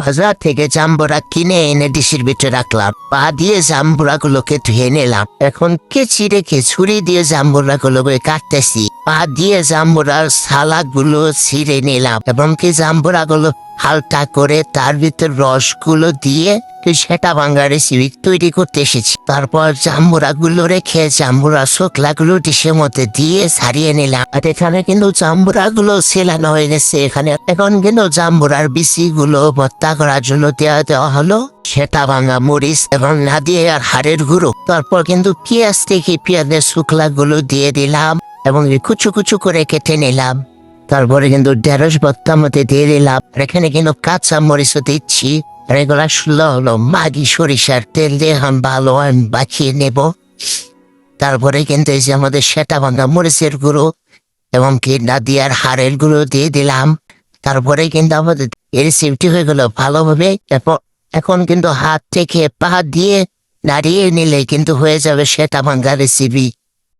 বাজার থেকে জাম্বুরা কিনে এনে ডিশের ভিতরে রাখলাম। পা দিয়ে জাম্বুরা গুলোকে ধুয়ে নিলাম। এখন কেচি রেখে ছুরি দিয়ে জাম্বুরা গুলোকে কাটতেছি। পা দিয়ে জাম্বুরার সালা গুলো ছিঁড়ে নিলাম এবং কি জাম্বুরা গুলো হালকা করে তার ভিতর রসগুলো দিয়ে সেটা ভাঙা রেসিপি তৈরি করতে এসেছি। তারপর জাম্বুরা গুলো রেখে জাম্বুরা শুকলা গুলো ডিশের মধ্যে দিয়ে ছাড়িয়ে নিলাম। আর এখানে কিন্তু জাম্বুরা গুলো সেলানো হয়ে গেছে। এখন কিন্তু জাম্বুরার বিচি গুলো ভর্তা করার জন্য দেওয়া হলো সেটা ভাঙা মরিচ এবং নাদিয়ার হাড়ের গুঁড়ো। তারপর কিন্তু পেঁয়াজ থেকে পেঁয়াজের শুকলা গুলো দিয়ে দিলাম এবং কুচু কুচু করে কেটে নিলাম। তারপরে কিন্তু ঢেঁড়স ভর্তার মধ্যে দিয়ে দিলাম। আর এখানে কিন্তু কাঁচা মরিচও দিচ্ছি। আর এগুলা হলো মাগি সরিষার তেল দিয়ে ভালো বাঁচিয়ে নেব। তারপরে কিন্তু এই যে আমাদের সেটা ভাঙা মরিচের গুঁড়ো এবং কি নাদিয়ার হাড়ের গুঁড়ো দিয়ে দিলাম। তারপরে কিন্তু আমাদের এই রেসিপিটি হয়ে গেল ভালোভাবে। এখন কিন্তু হাত থেকে পা দিয়ে নাড়িয়ে নিলে কিন্তু হয়ে যাবে সেটা ভাঙা রেসিপি।